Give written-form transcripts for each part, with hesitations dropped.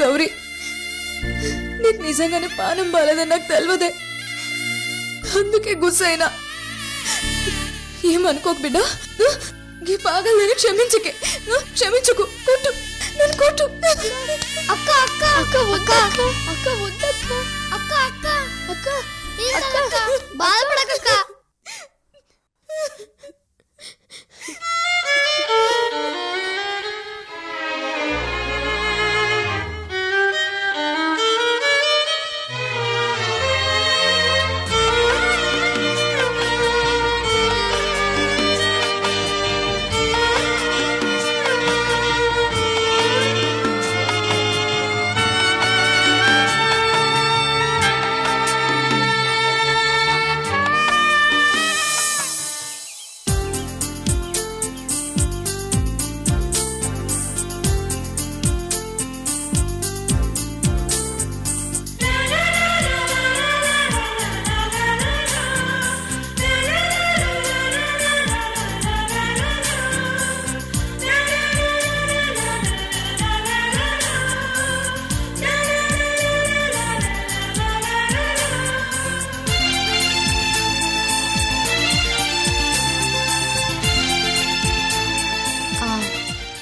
గౌరీ, నీకు నిజంగానే పానం బాలేదని నాకు తెలియదే, అందుకే గుస్సైనా. ఏమనుకోకు బిడ్డ, ఈ పాగలని క్షమించకే, క్షమించుకు, కొట్టు, నన్ను కొట్టు. అక్క అక్క అక్క వద్ద అక్క అక్క వద్దక్క అక్క అక్క అక్క అక్క బాధపడకక్క.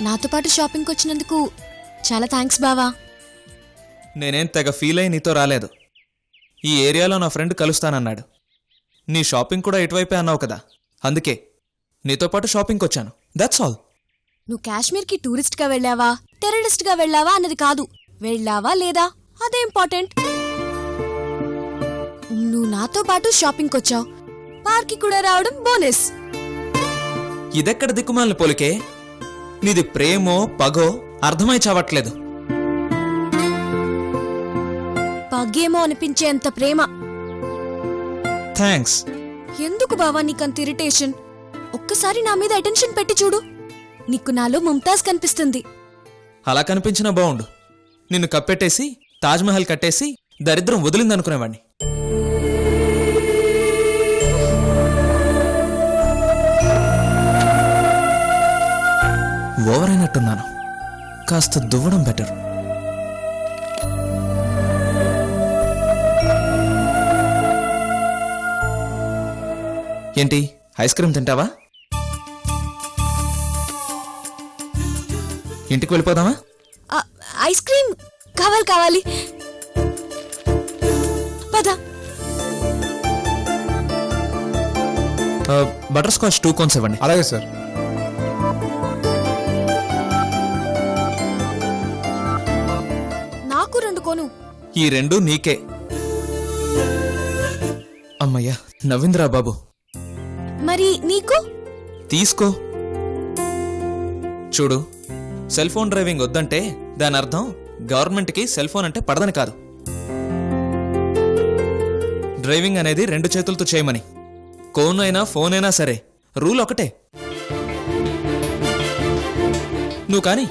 నాతో పాటు షాపింగ్కి వచ్చినందుకు చాలా థ్యాంక్స్ బావా. నేనేం తెగ ఫీల్ అయి నీతో రాలేదు. ఈ ఏరియాలో నా ఫ్రెండ్ కలుస్తానన్నాడు. నీ షాపింగ్ కూడా ఇటువైపే అన్నావు కదా, అందుకే నీతో పాటు షాపింగ్కి వచ్చాను. That's all. నువ్వు కాశ్మీర్కి టూరిస్ట్గా వెళ్ళావా టెర్రరిస్ట్గా వెళ్ళావా అన్నది కాదు, వెళ్ళావా లేదా అదే ఇంపార్టెంట్. నువ్వు నాతో పాటు షాపింగ్కి వచ్చావు, పార్క్కి కూడా రావడం బోనస్. ఇదెక్కడ దిక్కుమాలిన పోలికే? నీది ప్రేమో పగో అర్థమై చావట్లేదు. పగేమో అనిపించేంత ప్రేమ. థ్యాంక్స్. ఎందుకు బావా నీకంత ఇరిటేషన్? ఒక్కసారి నా మీద అటెన్షన్ పెట్టి చూడు, నీకు నాలో ముంతాజ్ కనిపిస్తుంది. అలా కనిపించినా బావుండు. నిన్ను కప్పెట్టేసి తాజ్మహల్ కట్టేసి దరిద్రం వదిలిందనుకునేవాణ్ణి. ఓవర్ అయినట్టున్నాను, కాస్త దువ్వడం బెటర్. ఏంటి, ఐస్ క్రీమ్ తింటావా? ఇంటికి వెళ్ళిపోదామా? ఐస్ క్రీమ్ కావాలి కావాలి, పద. బటర్ స్కాచ్ 2 కోన్స్ ఇవ్వండి. అలాగే సార్. నాకు 2 కోను. ఈ 2 నీకే. అమ్మయ్యా, నవ్విందిరా బాబు. మరి నీకు? తీసుకో. చూడు, సెల్ ఫోన్ డ్రైవింగ్ వద్దంటే దాని అర్థం గవర్నమెంట్కి సెల్ ఫోన్ అంటే పడదని కాదు. డ్రైవింగ్ అనేది 2 చేతులతో చేయమని. కోన్ అయినా ఫోన్ అయినా సరే, రూల్ ఒకటే. నువ్వు కానీ.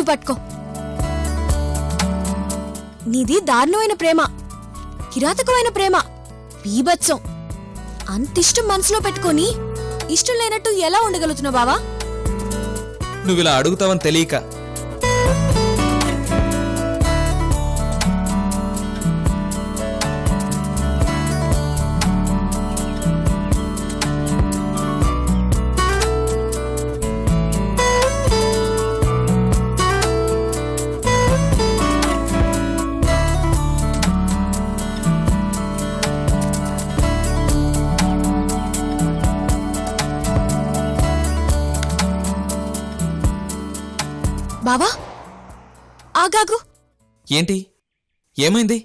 పట్టుకో. నీది దారుణమైన ప్రేమ, కిరాతకమైన ప్రేమ, బీభత్సం. అంతిష్టం మనసులో పెట్టుకొని ఇష్టం లేనట్టు ఎలా ఉండగలుగుతున్నావు బావా? నువ్విలా అడుగుతావని తెలియక. బావా ఆగాగు. ఏంటి? ఏమైంది?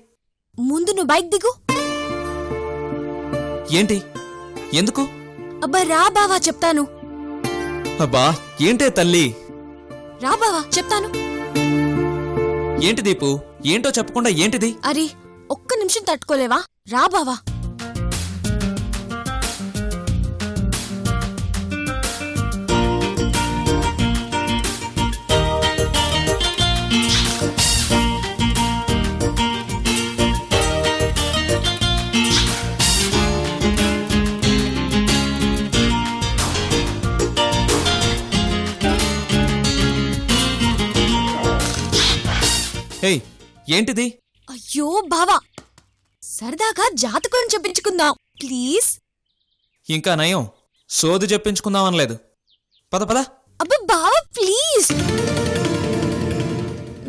ముందు నువ్వు బైక్ దిగు. ఏంటి? ఎందుకు? అబ్బా రా బావా చెప్తాను. అబ్బా ఏంటే తల్లి? రా బావా చెప్తాను. ఏంటి దీపు? ఏంటో చెప్పకుండా ఏంటిది? అరే ఒక్క నిమిషం తట్టుకోలేవా? రా బావా. ఏయ్ ఏంటిది? అయ్యో బావా, సరదాగా జాతకం చెప్పించుకుందాం ప్లీజ్. ఇంకా నయం, సోది చెప్పించుకుందామనలేదు. పద పద. అబ్బా బావా ప్లీజ్,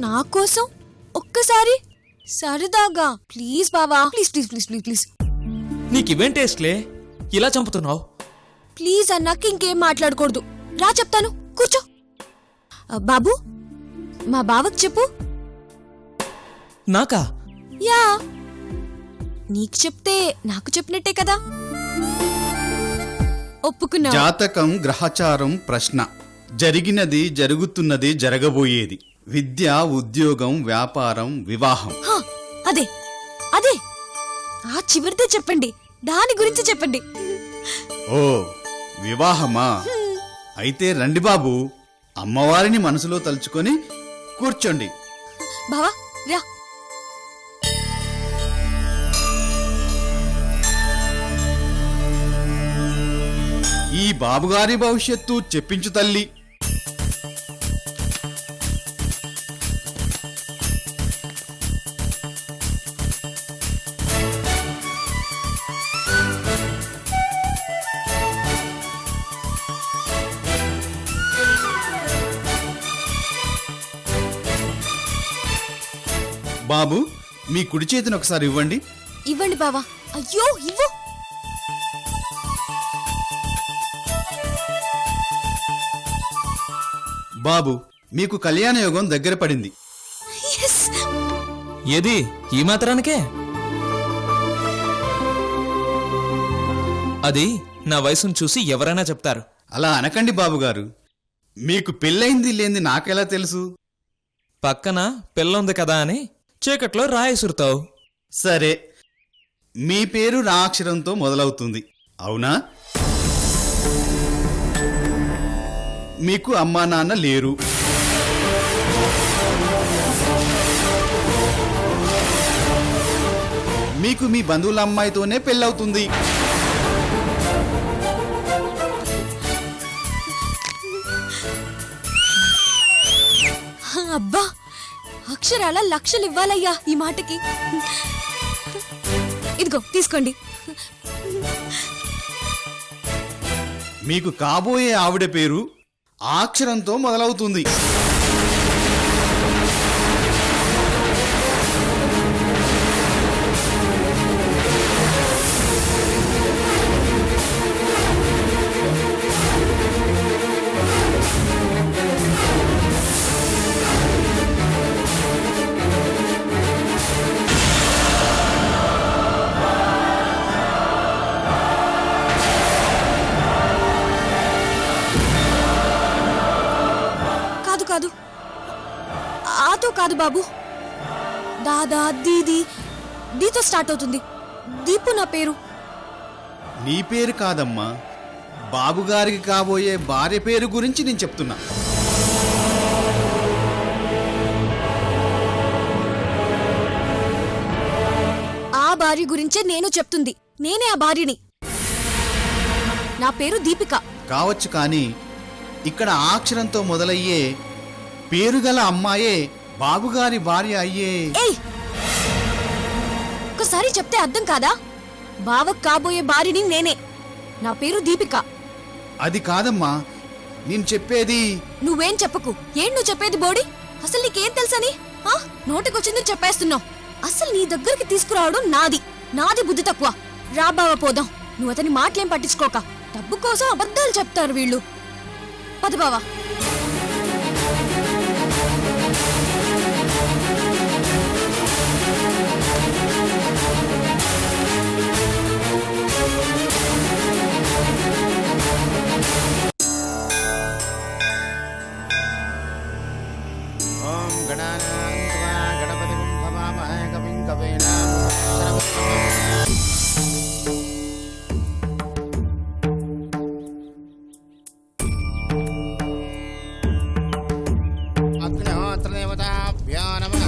నా కోసం ఒక్కసారి సరదాగా ప్లీజ్ బావా, please please please please please నీకివేం టేస్ట్లే ఇలా చంపుతున్నావు? ప్లీజ్ అన్నాక ఇంకేం మాట్లాడకూడదు. రా చెప్తాను, కూర్చో. బాబు మా బావకు చెప్పు. నాకా? యా, నీకు చెప్తే నాకు చెప్పినట్టే కదా. ఒప్పుకున్నా. జాతకం, గ్రహచారం, ప్రశ్న, జరిగినది, జరుగుతున్నది, జరగబోయేది, విద్య, ఉద్యోగం, వ్యాపారం, వివాహం. అదే అదే ఆ చివరిదే చెప్పండి, దాని గురించి చెప్పండి. ఓ వివాహమా? అయితే రండి బాబు, అమ్మవారిని మనసులో తలుచుకొని కూర్చోండి. బావా రా. ఈ బాబుగారి భవిష్యత్తు చెప్పించు తల్లి. బాబు మీ కుడి చేతిని ఒకసారి ఇవ్వండి. ఇవ్వండి బావా. అయ్యో ఇవ్వు. బాబు మీకు కళ్యాణ యోగం దగ్గర పడింది. Yes. ఏది ఈ మాత్రానికే? అది నా వయసును చూసి ఎవరైనా చెప్తారు. అలా అనకండి బాబుగారు, మీకు పెళ్ళైంది లేంది నాకెలా తెలుసు? పక్కన పిల్లుంది కదా అని చీకట్లో రాయిసురుతావు. సరే, మీ పేరు రా అక్షరంతో మొదలవుతుంది, అవునా? మీకు అమ్మా నాన్న లేరు. మీకు మీ బంధువుల అమ్మాయితోనే పెళ్ళవుతుంది. అబ్బా అక్షరాల లక్షలు ఇవ్వాలయ్యా ఈ మాటకి. ఇదిగో తీసుకోండి. మీకు కాబోయే ఆవిడ పేరు ఆ అక్షరంతో మొదలవుతుంది. కాదు ఆతో కాదు బాబు, దాదా దీది దీతో స్టార్ట్ అవుతుంది. దీపు నా పేరు. నీ పేరు కాదమ్మా, బాబుగారికి కాబోయే భార్య పేరు గురించి నేను చెప్తున్నా. భార్య గురించే నేను చెప్తుంది. నేనే ఆ భార్యని. నా పేరు దీపిక. కావచ్చు, కానీ ఇక్కడ ఆ అక్షరంతో మొదలయ్యే పేరుగల అమ్మాయే బాబుగారి భార్య అయ్యే. ఏయ్, ఒకసారి చెప్తే అర్థం కాదా? బావకు కాబోయే భార్యని నేనే. నా పేరు దీపిక. అది కాదమ్మా, నేను చెప్పేది. నువ్వేం చెప్పకు. ఏం నువ్వు చెప్పేది బోడి? అసలు నీకేం తెలుసని? ఆ? నోటికొచ్చింది చెప్పేస్తున్నావు. అసలు నీ దగ్గరికి తీసుకురావడం నాది బుద్ధి తక్కువ. రా బావ పోదాం. నువ్వు అతని మాటలేం పట్టించుకోక. డబ్బు కోసం అబద్ధాలు చెప్తారు వీళ్ళు. పద బావా. ఓం గణానాన్వా గణపతిం భవామహే కవిం కవీనాం అగ్నిహోత్రదేవతాభ్యో నమః.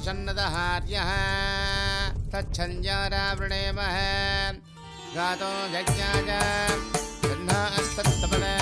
षन्नदहार्यः तच्छञ्जारावृणेमः गातो यज्ञाय गन्धास्तत्तपले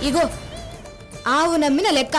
ఇగో ఆవు నమ్మిన లెక్క.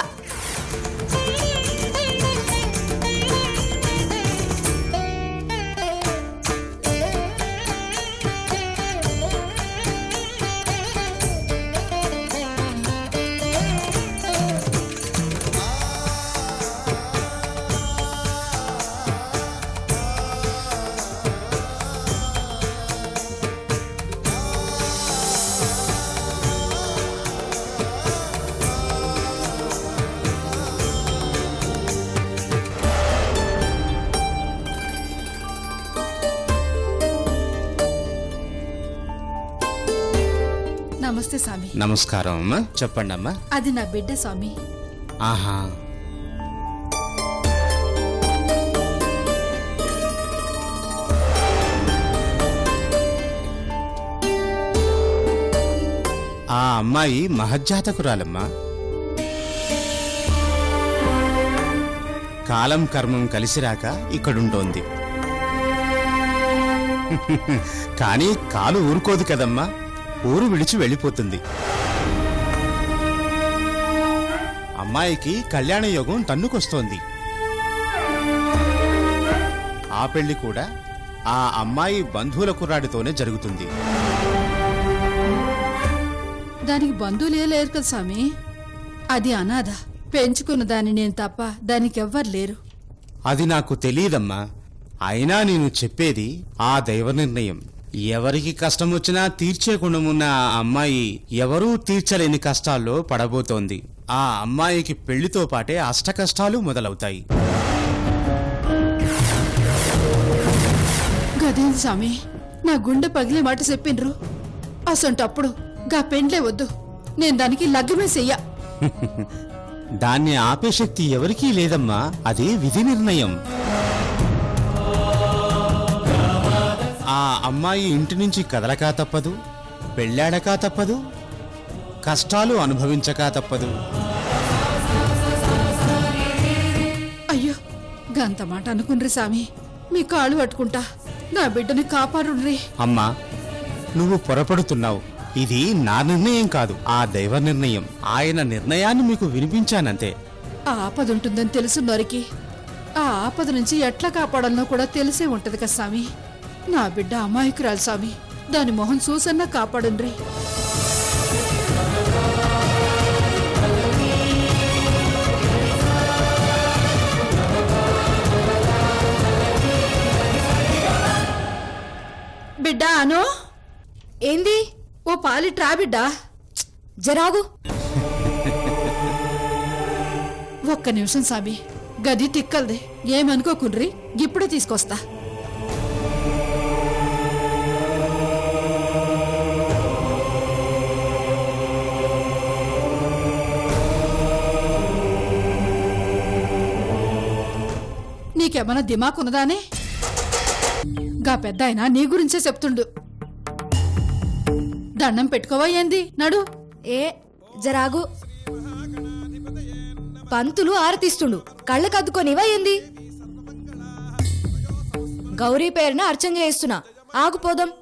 నమస్తే స్వామి. నమస్కారం అమ్మా. చెప్పండి అమ్మా. అది నా బిడ్డ స్వామి. ఆహా, ఆ అమ్మాయి మహజ్జాతకురాలమ్మా. కాలం కర్మం కలిసిరాక ఇక్కడుంటోంది. కానీ కాలు ఊరుకోదు కదమ్మా, ఊరు విడిచి వెళ్ళిపోతుంది. అమ్మాయికి కళ్యాణ యోగం తన్నుకొస్తోంది. ఆ పెళ్లి కూడా ఆ అమ్మాయి బంధువుల కుర్రాడితోనే జరుగుతుంది. దానికి బంధువులే లేరు కదా స్వామి. అది అనాథ. పెంచుకున్న దాన్ని నేను తప్ప దానికి ఎవ్వరు లేరు. అది నాకు తెలియదమ్మా. అయినా నేను చెప్పేది ఆ దైవ నిర్ణయం. ఎవరికి కష్టం వచ్చినా తీర్చేకుండా ఉన్న ఆ అమ్మాయి ఎవరూ తీర్చలేని కష్టాల్లో పడబోతోంది. ఆ అమ్మాయికి పెళ్లితో పాటే అష్ట కష్టాలు మొదలవుతాయి. గదేం స్వామి, నా గుండె పగిలే మాట చెప్పిండ్రు. అసంటప్పుడు గా పెండ్లే వద్దు, నేను దానికి లగ్గమే చెయ్య. దాన్ని ఆపే శక్తి ఎవరికీ లేదమ్మా, అది విధి నిర్ణయం. ఆ అమ్మాయి ఇంటి నుంచి కదలకా తప్పదు, పెళ్ళాడకా తప్పదు, కష్టాలు అనుభవించకా తప్పదు. అయ్యో గంత మాట అనుకుండ్రి స్వామి, మీ కాళ్ళు పట్టుకుంటా, నా బిడ్డని కాపాడుండ్రి. అమ్మా, నువ్వు పొరపడుతున్నావు. ఇది నా నిర్ణయం కాదు, ఆ దైవ నిర్ణయం. ఆయన నిర్ణయాన్ని మీకు వినిపించానంతే. ఆ ఆపద ఉంటుందని తెలుసున్నోరికి ఆ ఆపద నుంచి ఎట్లా కాపాడాలనో కూడా తెలిసే ఉంటది కదా స్వామి. నా బిడ్డ అమాయకురాలు స్వామి, దాని మొహం చూసన్నా కాపాడుండ్రి. బిడ్డ అను, ఏంది? ఓ పాలిట్రా బిడ్డ. జరాగు. ఒక్క నిమిషం స్వామి, గది తిక్కల్ది, ఏమనుకోకుండ్రి, ఇప్పుడే తీసుకొస్తా. నీకేమన్నా దిమాకున్నదానే? గా పెద్ద ఆయన నీ గురించే చెప్తుండు. దండం పెట్టుకోవా ఏంది, నడు. ఏ జరాగు. పంతులు ఆరతిస్తుండు, కళ్ళకు అద్దుకోనివా ఏంది? గౌరీ పేరున అర్చన చేయిస్తున్నా, ఆగుపోదాం.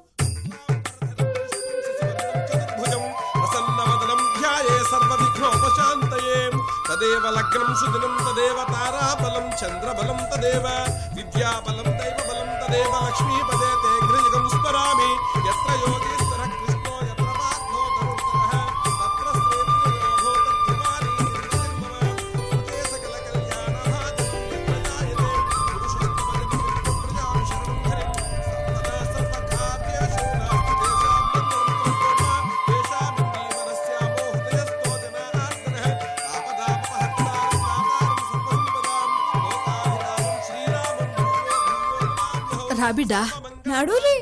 తదేవ లగ్నం సుదినం తదేవ తారాబలం చంద్రబలం తదేవ విద్యాబలం దైవబలం తదేవ లక్ష్మీపదే తే గృహం స్మరామి యత్ర యోగేశ్వర కృష్ణో యత్ర పార్థో ధనుర్ధరః తత్ర శ్రేయోభో తద్ధిమాని సుతే సకల కళ్యాణాః యత్ర జాయతే పురుషోత్తమజతి ప్రజాం శరణం హరిం సర్వదా సర్వకార్యేషు నాస్తి తేషాం మంత్రం తేషాం మనస్యామో హృదయస్థో జనార్దనః రా బిడ్డ. నడులే.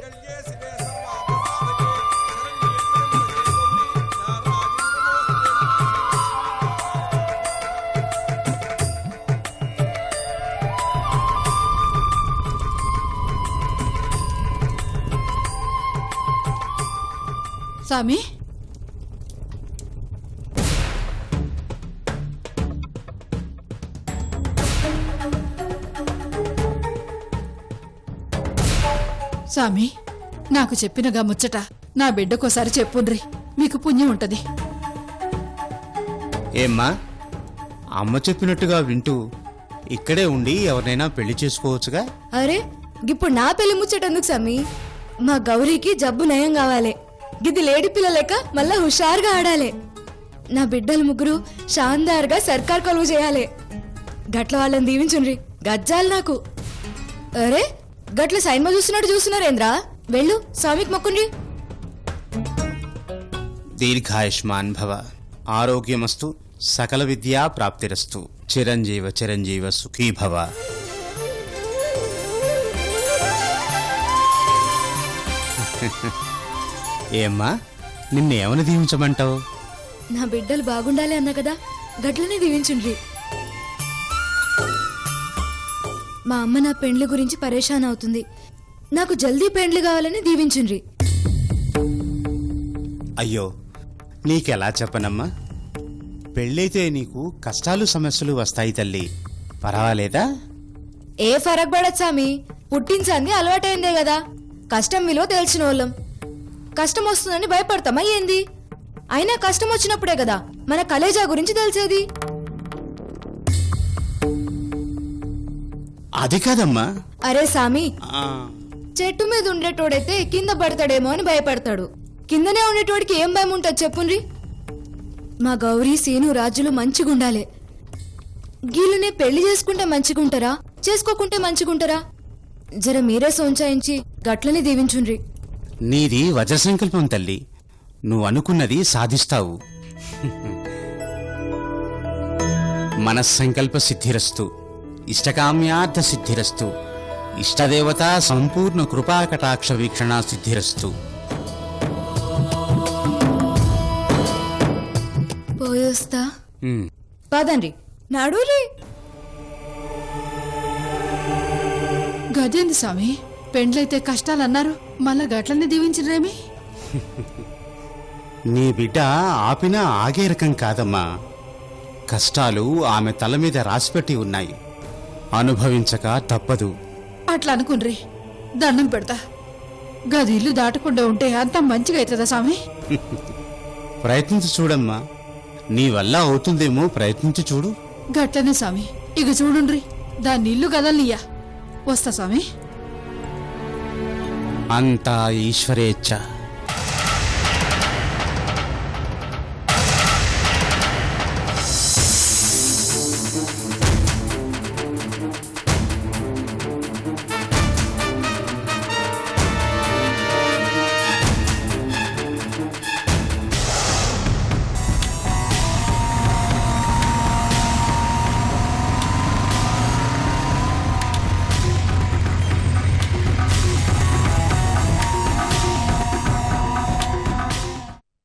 స్వామి, స్వామి, నాకు చెప్పినగా ముచ్చట నా బిడ్డకోసారి చెప్పుండ్రి, మీకు పుణ్యం ఉంటది. ఏమ్మా, అమ్మ చెప్పినట్టుగా వింటూ ఇక్కడే ఉండి ఎవరినైనా పెళ్లి చేసుకోవచ్చుగా? అరే ఇప్పుడు నా పెళ్లి ముచ్చటెందుకు సామి? మా గౌరీకి జబ్బు నయం కావాలి, గిది లేడి పిల్ల లెక్క మళ్ళా హుషారుగా ఆడాలి. నా బిడ్డలు ముగ్గురు షాందార్గా సర్కార్ కొలువు చేయాలి. గట్ల వాళ్ళని దీవించుండ్రి, గజ్జాలు నాకు. అరే గట్ల సైన్మా చూస్తున్నట్టు చూస్తున్నారేంద్రా? వెళ్ళు, స్వామికి మొక్కుండ్రి. దీర్ఘాయుష్మాన్ భవ, ఆరోగ్యమస్తు, సకల విద్యా ప్రాప్తిరస్తు, చిరంజీవ చిరంజీవ సుఖీ భవ. ఏమ్మా, నిన్నేమని దీవించమంటావు? నా బిడ్డలు బాగుండాలి అన్నా కదా, గట్లనే దీవించుండ్రి. మా అమ్మ నా పెండ్లి గురించి పరేషాన్ అవుతుంది, నాకు జల్దీ పెండ్లి కావాలని దీవించుండ్రి. అయ్యో, నీకెలా చెప్పనమ్మా? పెళ్ళైతే నీకు కష్టాలు సమస్యలు వస్తాయి తల్లి, పర్వాలేదా? ఏ ఫరక్ పడదు సామి, పుట్టించంది అలవాటైందే కదా. కష్టం విలువ తెలిసిన వాళ్ళం, కష్టం వస్తుందని భయపడతామా ఏంది? అయినా కష్టం వచ్చినప్పుడే కదా మన కలేజా గురించి తెలిసేది. అది కాదమ్మా. అరే సామి, ఆ, చెట్టు మీద ఉండేటోడైతే కింద పడతాడేమో అని భయపడతాడు, కిందనే ఉండేటోడికి ఏం భయం ఉంటుంది చెప్పుండ్రి? మా గౌరీ సీను రాజులు మంచిగుండాలి. గీళ్ళనే పెళ్లి చేసుకుంటే మంచిగుంటారా, చేసుకోకుంటే మంచిగుంటారా? జర మీరే సోంచాయించి గట్లని దీవించుండ్రి. నీది వజ్ర సంకల్పం తల్లి, నువ్వు అనుకున్నది సాధిస్తావు. మనస్సంకల్ప సిద్ధిరస్తు, ఇష్టకామ్యార్థ సిద్ధిరస్తు, ఇష్టదేవత సంపూర్ణ కృపాకటాక్ష వీక్షణ సిద్ధిరస్తు. పోయొస్తా. ఉమ్. పదండి, నడురి. గదేంది స్వామి, పెండ్లైతే కష్టాలన్నారు, మళ్ళా గట్లనే దీవించరేమి? నీ బిడ్డ ఆపినా ఆగే రకం కాదమ్మా. కష్టాలు ఆమె తల మీద రాసిపెట్టి ఉన్నాయి, అనుభవించక తప్పదు. అట్లా అనుకున్రి, దండం పెడతా. గది ఇల్లు దాటకుండా ఉంటే అంత మంచిగా అవుతుందా స్వామి? ప్రయత్నించి చూడమ్మా, నీ వల్ల అవుతుందేమో, ప్రయత్నించి చూడు. గట్లనే స్వామి, ఇక చూడుండ్రి, దాన్ని ఇల్లు గదల్నియ్యా. వస్తా స్వామి. అంతా ఈశ్వరేచ్ఛ.